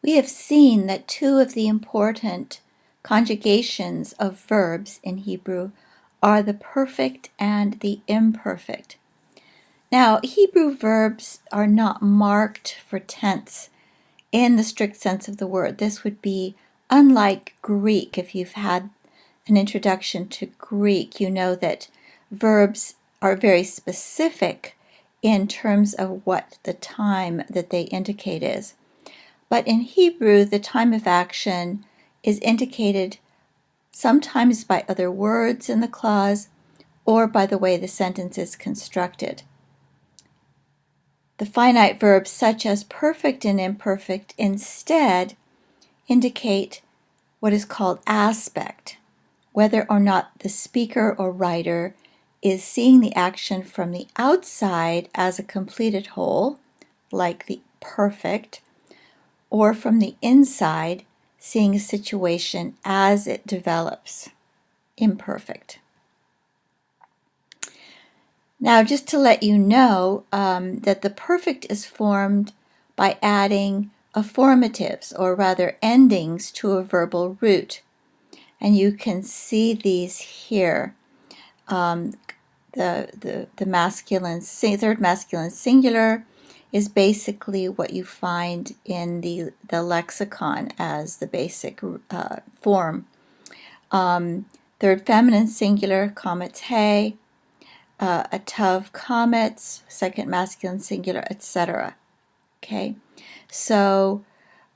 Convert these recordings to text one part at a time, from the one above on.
We have seen that two of the important conjugations of verbs in Hebrew are the perfect and the imperfect. Now, Hebrew verbs are not marked for tense in the strict sense of the word. This would be unlike Greek. If you've had an introduction to Greek, you know that verbs are very specific in terms of what the time that they indicate is. But in Hebrew, the time of action is indicated sometimes by other words in the clause or by the way the sentence is constructed. The finite verbs such as perfect and imperfect instead indicate what is called aspect, whether or not the speaker or writer is seeing the action from the outside as a completed whole, like the perfect, or from the inside, seeing a situation as it develops, imperfect. Now, just to let you know that the perfect is formed by adding affirmatives, or rather endings, to a verbal root. And you can see these here. The masculine, third masculine singular is basically what you find in the lexicon as the basic form. Third feminine singular, comets hey, a tov comets, second masculine singular, etc. Okay, so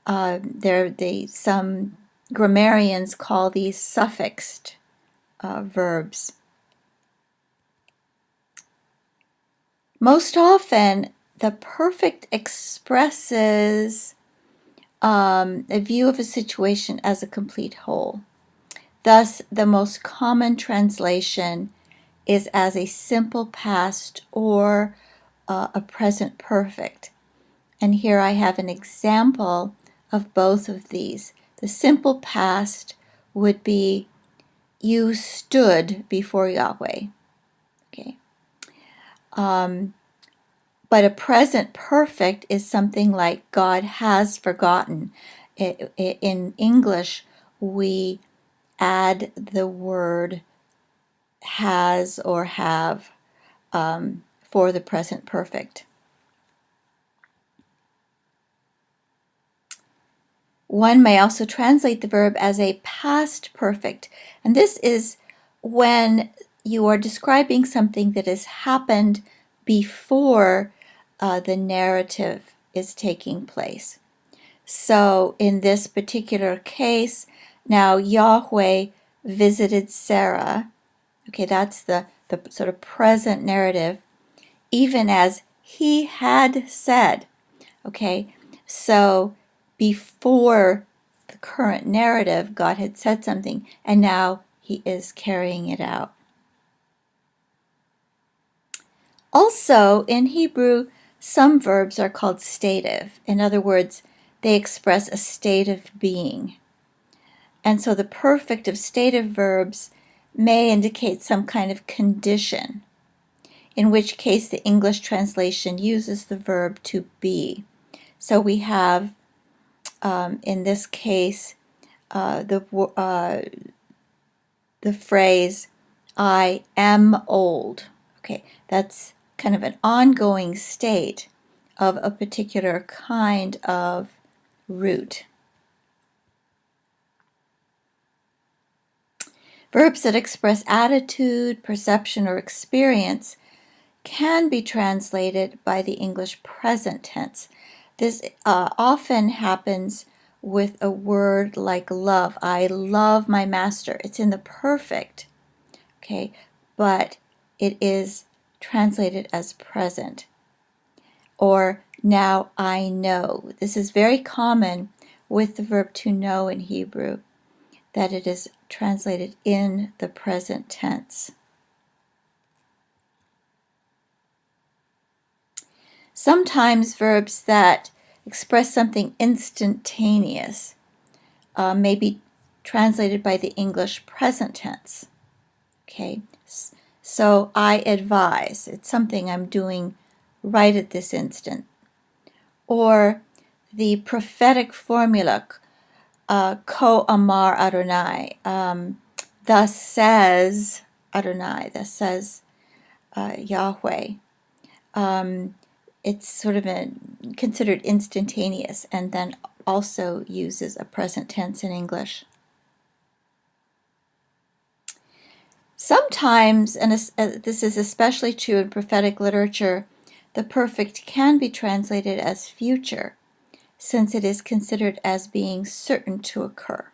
some grammarians call these suffixed verbs. Most often, the perfect expresses a view of a situation as a complete whole. Thus, the most common translation is as a simple past or a present perfect. And here I have an example of both of these. The simple past would be, you stood before Yahweh. Okay. But a present perfect is something like God has forgotten. In English, we add the word has or have for the present perfect. One may also translate the verb as a past perfect, and this is when you are describing something that has happened before the narrative is taking place. So in this particular case, now Yahweh visited Sarah. Okay, that's the sort of present narrative, even as he had said. Okay, so before the current narrative, God had said something, and now he is carrying it out. Also, in Hebrew, some verbs are called stative. In other words, they express a state of being. And so the perfect of stative verbs may indicate some kind of condition, in which case the English translation uses the verb to be. So we have, in this case, the phrase, I am old. Okay, that's kind of an ongoing state of a particular kind of root. Verbs that express attitude, perception, or experience can be translated by the English present tense. This often happens with a word like love. I love my master. It's in the perfect, okay, but it is translated as present. Or now I know. This is very common with the verb to know in Hebrew, that it is translated in the present tense. Sometimes verbs that express something instantaneous may be translated by the English present tense. Okay, so I advise. It's something I'm doing right at this instant. Or the prophetic formula, Ko Amar Adonai, thus says Adonai, thus says Yahweh. It's sort of considered instantaneous, and then also uses a present tense in English. Sometimes, and this is especially true in prophetic literature, the perfect can be translated as future, since it is considered as being certain to occur.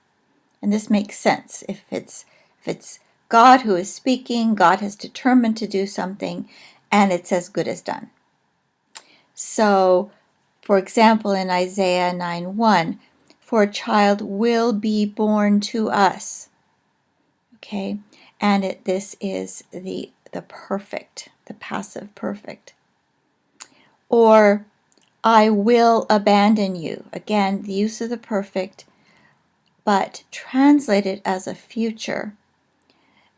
And this makes sense. If it's God who is speaking, God has determined to do something, and it's as good as done. So, for example, in Isaiah 9:1, for a child will be born to us. Okay, and this is the perfect, the passive perfect. Or, I will abandon you. Again, the use of the perfect, but translated as a future.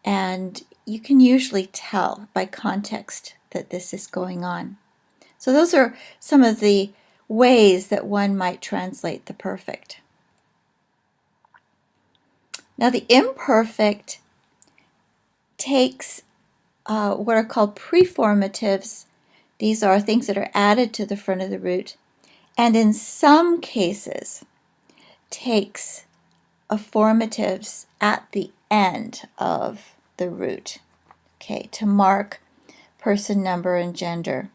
And you can usually tell by context that this is going on. So those are some of the ways that one might translate the perfect. Now, the imperfect takes what are called preformatives. These are things that are added to the front of the root, and in some cases takes affirmatives at the end of the root, okay, to mark person, number, and gender.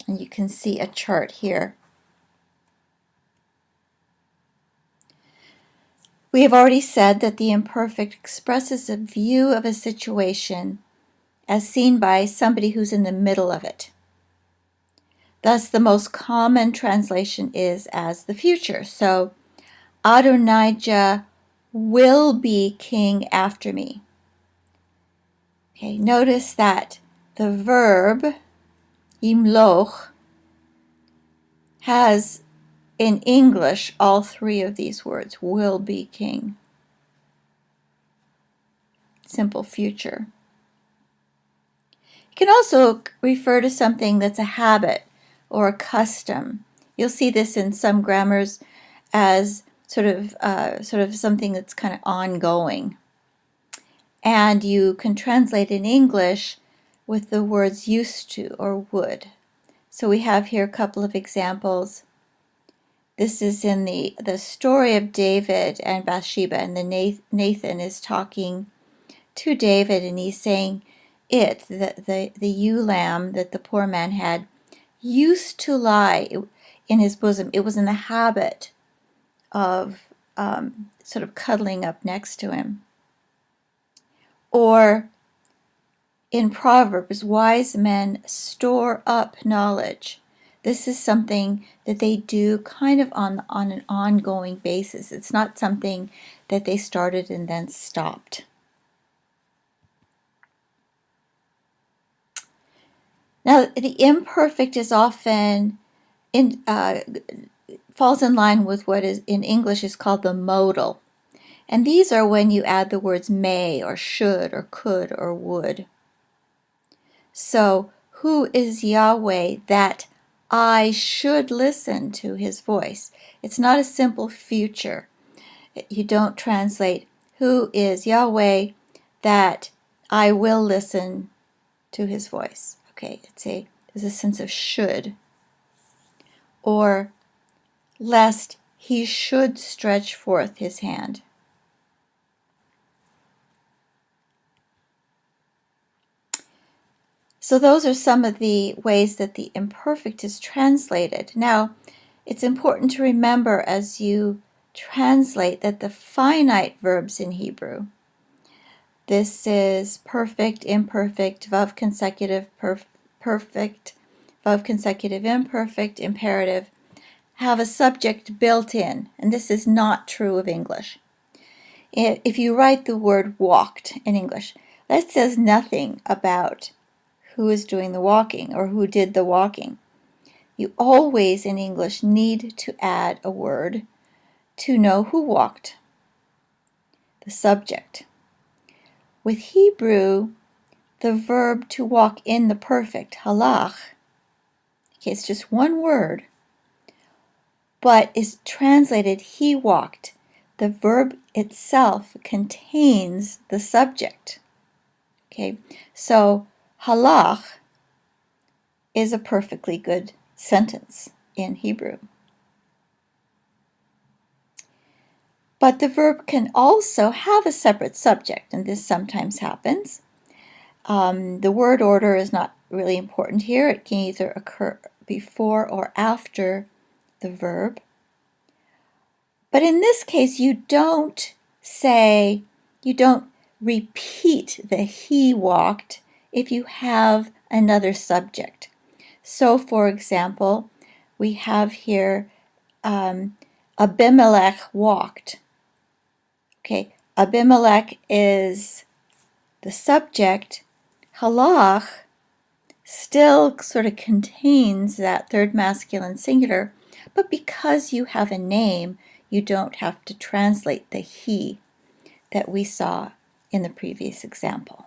And you can see a chart here. We have already said that the imperfect expresses a view of a situation as seen by somebody who's in the middle of it. Thus, the most common translation is as the future. So, Adonijah will be king after me. Okay, notice that the verb yimloch has in English all three of these words, will be king. Simple future. It can also refer to something that's a habit or a custom. You'll see this in some grammars as sort of something that's kind of ongoing. And you can translate in English with the words used to or would. So we have here a couple of examples. This is in the story of David and Bathsheba, and Nathan is talking to David, and he's saying the ewe lamb that the poor man had used to lie in his bosom. It was in the habit of sort of cuddling up next to him. Or in Proverbs, wise men store up knowledge. This is something that they do kind of on an ongoing basis. It's not something that they started and then stopped. Now, the imperfect is often falls in line with what is in English is called the modal. And these are when you add the words may or should or could or would. So, who is Yahweh that I should listen to his voice? It's not a simple future. You don't translate, who is Yahweh that I will listen to his voice. Okay, there's a sense of should. Or, lest he should stretch forth his hand. So those are some of the ways that the imperfect is translated. Now, it's important to remember as you translate that the finite verbs in Hebrew, this is perfect, imperfect, vav consecutive, perfect, vav consecutive, imperfect, imperative, have a subject built in, and this is not true of English. If you write the word walked in English, that says nothing about who is doing the walking or who did the walking. You always in English need to add a word to know who walked, the subject. With Hebrew, the verb to walk in the perfect, halach, okay, it's just one word, but is translated he walked. The verb itself contains the subject. Okay, so halach is a perfectly good sentence in Hebrew. But the verb can also have a separate subject, and this sometimes happens. The word order is not really important here. It can either occur before or after the verb. But in this case, you don't repeat the he walked if you have another subject. So, for example, we have here Abimelech walked. Okay, Abimelech is the subject. Halach still sort of contains that third masculine singular, but because you have a name, you don't have to translate the he that we saw in the previous example.